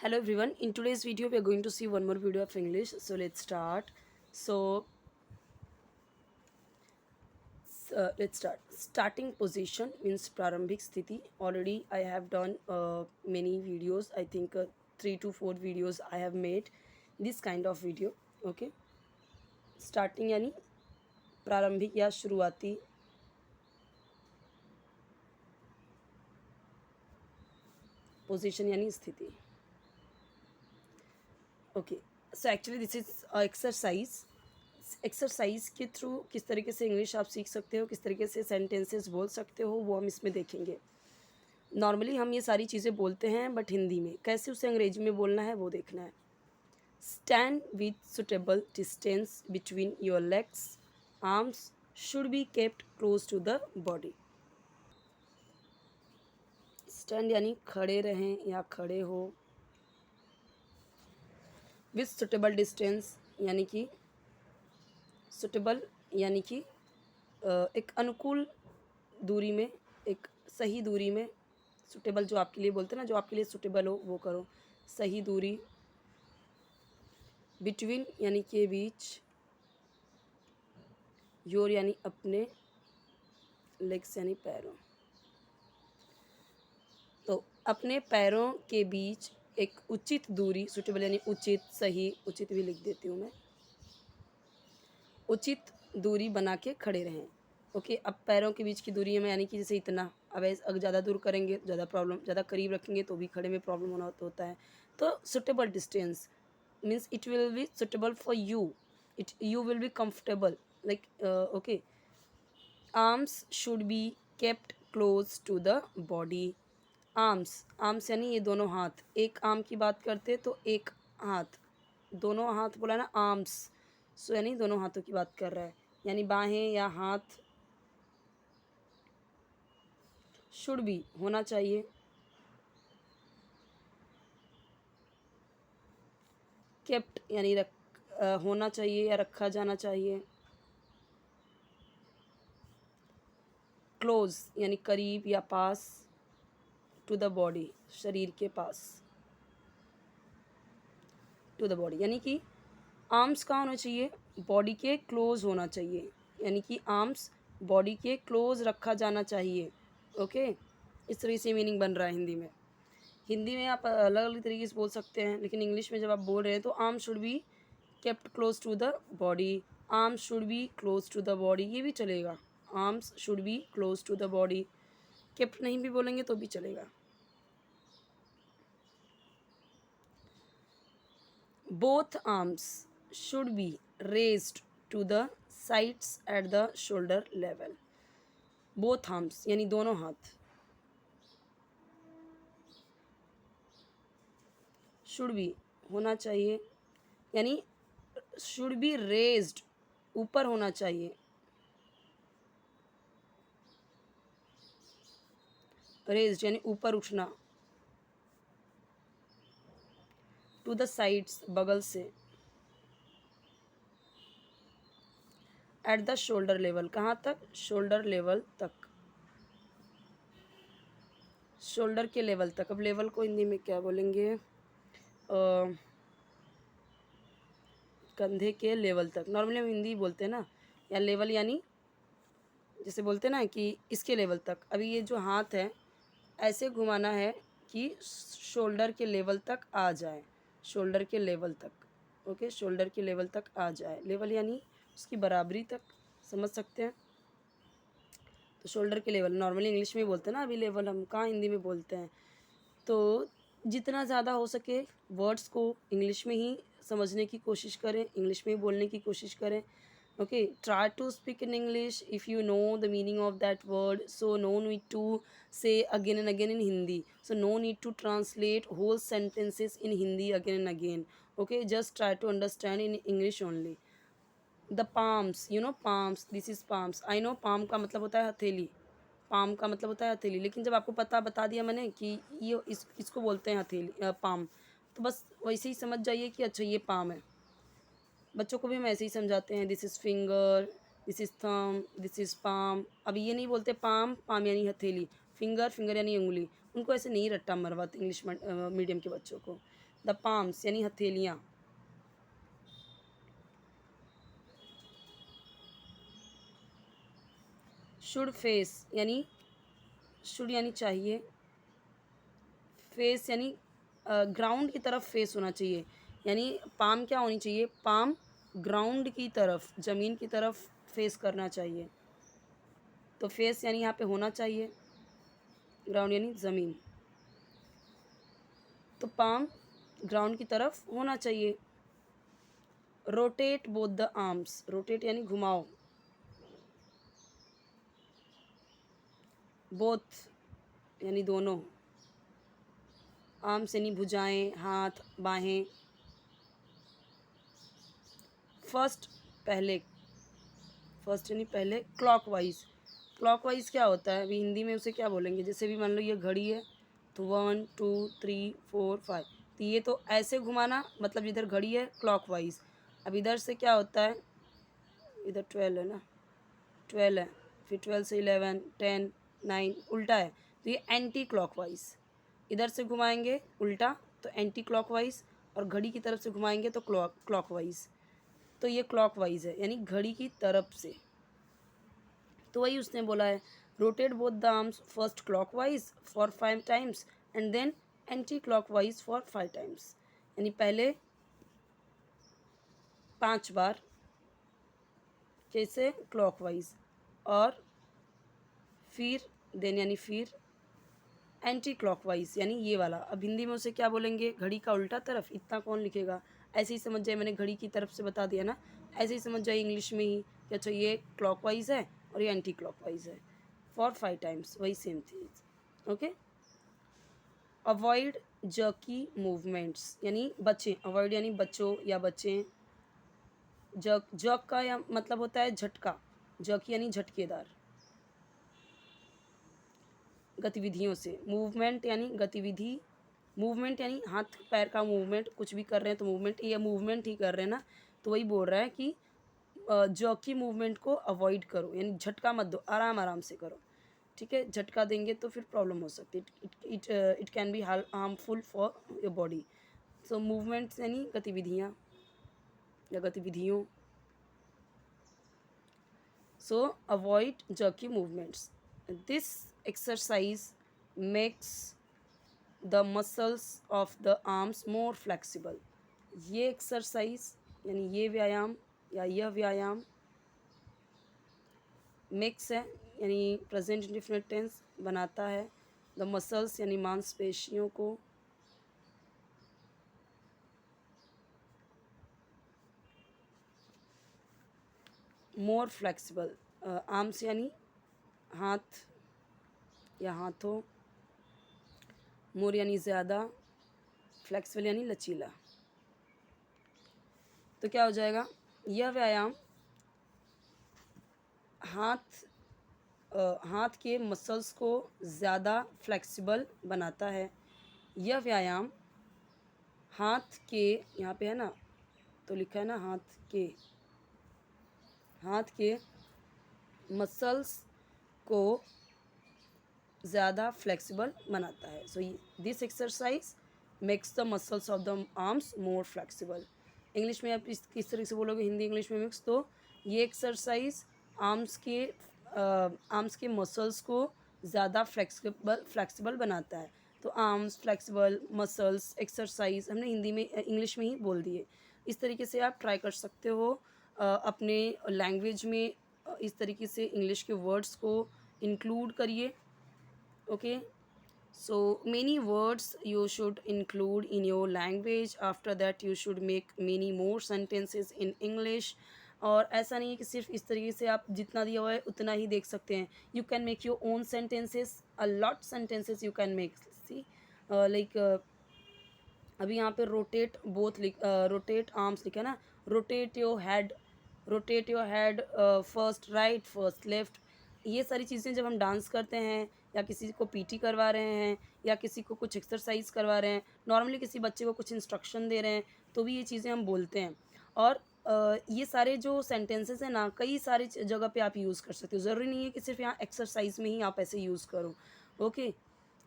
Hello everyone. In today's video, we are going to see one more video of English. So let's start. So let's start. Starting position means prarambhik sthiti. Already, I have done many videos. I think 3 to 4 videos I have made this kind of video. Okay. Starting यानी प्रारंभिक या शुरुआती position यानी स्थिति. Okay. So actually this is exercise के through किस तरीके से इंग्लिश आप सीख सकते हो, किस तरीके से सेंटेंसेस बोल सकते हो, वो हम इसमें देखेंगे. नॉर्मली हम ये सारी चीज़ें बोलते हैं बट हिंदी में कैसे उसे अंग्रेजी में बोलना है वो देखना है. Stand with suitable distance between your legs. Arms should be kept close to the body. Stand यानी खड़े रहें या खड़े हो. विथ सुटेबल डिस्टेंस यानी कि सुटेबल यानी कि एक अनुकूल दूरी में, एक सही दूरी में. सुटेबल जो आपके लिए बोलते हैं ना, जो आपके लिए सुटेबल हो वो करो. सही दूरी. बिटवीन यानी के बीच. योर यानी अपने. लेग्स यानी पैरों. तो अपने पैरों के बीच एक उचित दूरी. सुटेबल यानी उचित, सही. उचित भी लिख देती हूँ मैं. उचित दूरी बना के खड़े रहें. ओके. अब पैरों के बीच की दूरी में यानी कि जैसे इतना. अब अगर ज़्यादा दूर करेंगे ज़्यादा प्रॉब्लम, ज़्यादा करीब रखेंगे तो भी खड़े में प्रॉब्लम होता है. तो suitable distance means it will be suitable for you. You will be comfortable like. Okay. Arms should be kept close to the body. Arms यानी ये दोनों हाथ. एक आर्म की बात करते तो एक हाथ. दोनों हाथ बोला ना, आर्म्स. सो यानी दोनों हाथों की बात कर रहा है, यानी बाहें या हाथ. शुड भी होना चाहिए. केप्ट यानी होना चाहिए या रखा जाना चाहिए. क्लोज यानी करीब या पास. टू द बॉडी शरीर के पास. टू द बॉडी यानी कि आर्म्स कहाँ होना चाहिए, बॉडी के क्लोज होना चाहिए. यानी कि आर्म्स बॉडी के क्लोज रखा जाना चाहिए. ओके. इस तरह से मीनिंग बन रहा है हिंदी में. हिंदी में आप अलग अलग तरीके से बोल सकते हैं, लेकिन इंग्लिश में जब आप बोल रहे हैं तो arm should be kept close to the body. Arms should be close to the body ये भी चलेगा. Arms should be close to the body. Kept नहीं भी बोलेंगे तो भी चलेगा. Both arms should be raised to the sides at the shoulder level. Both arms यानी दोनों हाथ. शुड बी होना चाहिए, यानी शुड बी रेज्ड ऊपर होना चाहिए. रेज्ड यानी ऊपर उठना. टू द साइड्स बगल से. एट द शोल्डर लेवल कहाँ तक, शोल्डर लेवल तक. शोल्डर के लेवल तक. अब लेवल को हिंदी में क्या बोलेंगे, कंधे के लेवल तक. नॉर्मली हम हिंदी बोलते हैं ना, या लेवल यानी जैसे बोलते हैं ना कि इसके लेवल तक. अभी ये जो हाथ है ऐसे घुमाना है कि शोल्डर के लेवल तक आ जाए. शोल्डर के लेवल तक. ओके. शोल्डर के लेवल तक आ जाए. लेवल यानी उसकी बराबरी तक, समझ सकते हैं. तो शोल्डर के लेवल नॉर्मली इंग्लिश में बोलते हैं ना, अभी लेवल हम कहाँ हिंदी में बोलते हैं. तो जितना ज़्यादा हो सके वर्ड्स को इंग्लिश में ही समझने की कोशिश करें, इंग्लिश में ही बोलने की कोशिश करें. Okay. Try to speak in English if you know the meaning of that word. So no need to say again and again in Hindi. So no need to translate whole sentences in Hindi again and again. Okay. Just try to understand in English only. The palms, you know palms, this is palms. I know palm का मतलब होता है हथेली. Palm का मतलब होता है हथेली. लेकिन जब आपको बता दिया मैंने कि ये इसको बोलते हैं हथेली, पाम, तो बस वैसे ही समझ जाइए कि अच्छा ये पाम है. बच्चों को भी हम ऐसे ही समझाते हैं. This is finger, this is thumb, this is palm. अब ये नहीं बोलते पाम. पाम यानी हथेली. फिंगर, फिंगर यानी उंगली. उनको ऐसे नहीं रट्टा मरवाते इंग्लिश मीडियम के बच्चों को। द पाम्स यानी हथेलियाँ। शुड फेस यानी शुड यानी चाहिए, फेस यानी ग्राउंड की तरफ फेस होना चाहिए, यानी पाम क्या होनी चाहिए, पाम ग्राउंड की तरफ, ज़मीन की तरफ फेस करना चाहिए। तो फेस यानी यहाँ पे होना चाहिए, ग्राउंड यानी ज़मीन, तो पाम ग्राउंड की तरफ होना चाहिए। Rotate both the arms, rotate यानी घुमाओ, बोथ यानी दोनों, आर्म्स यानी भुजाएं, हाथ, बाहें। फर्स्ट पहले, फर्स्ट यानी पहले, क्लॉकवाइज, क्लॉकवाइज क्या होता है, अभी हिंदी में उसे क्या बोलेंगे, जैसे भी मान लो ये घड़ी है तो 1 2 3 4 5, तो ये तो ऐसे घुमाना, मतलब इधर घड़ी है क्लॉकवाइज। अब इधर से क्या होता है, इधर 12 है ना, 12 है, फिर 12 से 11 10 9 उल्टा है, तो ये एंटी क्लॉकवाइज। इधर से घुमाएंगे उल्टा तो एंटी क्लॉकवाइज, और घड़ी की तरफ से घुमाएंगे तो क्लॉकवाइज। तो ये क्लॉकवाइज है यानी घड़ी की तरफ से। तो वही उसने बोला है, rotate both the arms first clockwise for 5 times and then anti clockwise for 5 times, यानी पहले 5 बार कैसे क्लॉकवाइज, और फिर देन यानी फिर एंटी क्लॉकवाइज यानी ये वाला। अब हिंदी में उसे क्या बोलेंगे, घड़ी का उल्टा तरफ, इतना कौन लिखेगा, ऐसे ही समझ जाए, मैंने घड़ी की तरफ से बता दिया ना, ऐसे ही समझ जाए इंग्लिश में ही कि अच्छा ये क्लॉकवाइज है और ये एंटी क्लॉकवाइज है, फॉर 5 टाइम्स, वही सेम चीज़। ओके। अवॉइड जर्की मूवमेंट्स यानी बचें, अवॉइड यानी बचो या बचें। जर्क, जर्क का या मतलब होता है झटका, जर्की यानी झटकेदार, गतिविधियों से। मूवमेंट यानी गतिविधि, मूवमेंट यानी हाथ पैर का मूवमेंट, कुछ भी कर रहे हैं तो मूवमेंट, ये मूवमेंट ही कर रहे हैं ना, तो वही बोल रहा है कि जर्की मूवमेंट को अवॉइड करो, यानी झटका मत दो, आराम आराम से करो, ठीक है। झटका देंगे तो फिर प्रॉब्लम हो सकती है, it can be harmful for your body. So movements यानी गतिविधियाँ या गतिविधियों। So avoid jerky movements. This exercise makes the muscles of the arms more flexible. ये एक्सरसाइज यानी ये व्यायाम या यह व्यायाम, मेक्स है यानी प्रेजेंट इंडेफिनिट टेंस, बनाता है, द मसल्स यानी मांसपेशियों को, मोर फ्लेक्सिबल, आर्म्स यानी हाथ या हाथों, मोर यानी ज़्यादा, फ्लेक्सिबल यानी लचीला। तो क्या हो जाएगा, यह व्यायाम हाथ के मसल्स को ज़्यादा फ्लेक्सिबल बनाता है। यह व्यायाम हाथ के, यहाँ पे है ना तो लिखा है ना हाथ के मसल्स को ज़्यादा फ्लेक्सिबल बनाता है। So this exercise makes the muscles of the arms more flexible. English में आप किस तरह से बोलोगे, हिंदी इंग्लिश में मिक्स, तो ये एक्सरसाइज आर्म्स के मसल्स को ज़्यादा फ्लेक्सिबल बनाता है। तो आर्म्स फ्लेक्सिबल, मसल्स, एक्सरसाइज हमने हिंदी में इंग्लिश में ही बोल दिए। इस तरीके से आप ट्राई कर सकते हो अपने लैंग्वेज में, इस तरीके से इंग्लिश के वर्ड्स को इंक्लूड करिए। Okay, so many words you should include in your language, after that you should make many more sentences in English। और ऐसा नहीं है कि सिर्फ इस तरीके से आप जितना दिया हुआ है उतना ही देख सकते हैं, you can make your own sentences, a lot sentences you can make। see like अभी यहाँ पे रोटेट बोथ रोटेट आर्म्स लिखा है ना, rotate your head first right first left, ये सारी चीज़ें जब हम डांस करते हैं या किसी को पीटी करवा रहे हैं या किसी को कुछ एक्सरसाइज करवा रहे हैं, नॉर्मली किसी बच्चे को कुछ इंस्ट्रक्शन दे रहे हैं, तो भी ये चीज़ें हम बोलते हैं। और ये सारे जो सेंटेंसेस हैं ना, कई सारी जगह पे आप यूज़ कर सकते हो, ज़रूरी नहीं है कि सिर्फ यहाँ एक्सरसाइज में ही आप ऐसे यूज़ करो। ओके,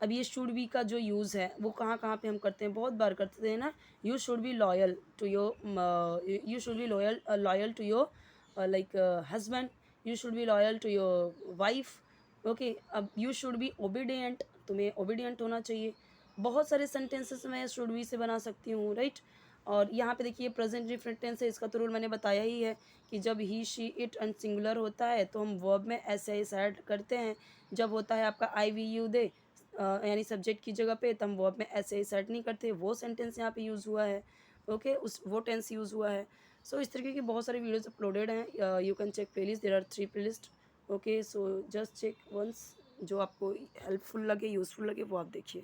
अब ये शुड बी का जो यूज़ है वो कहाँ कहाँ पे हम करते हैं, बहुत बार करते हैं ना। You should be loyal to your, you should be loyal to your like husband, you should be loyal to your wife. Okay, अब यू शुड बी ओबीडियंट, तुम्हें ओबीडियंट होना चाहिए। बहुत सारे सेंटेंसेस मैं शुड बी से बना सकती हूँ, राइट। और यहाँ पे देखिए प्रेजेंट इंडेफिनिट टेंस है, इसका तो रूल मैंने बताया ही है कि जब ही शी इट एंड सिंगुलर होता है तो हम वर्ब में एस एस ऐड करते हैं। जब होता है आपका आई वी यू दे यानी सब्जेक्ट की जगह पे, तो हम वर्ब में ऐसे सेट नहीं करते, वो सेंटेंस यहाँ पे यूज़ हुआ है। ओके, उस वो टेंस यूज़ हुआ है। सो इस तरीके की बहुत सारी वीडियोस अपलोडेड हैं, you can check playlist, there are 3 playlist. Okay, so just check once, जो आपको हेल्पफुल लगे, यूज़फुल लगे, वो आप देखिए।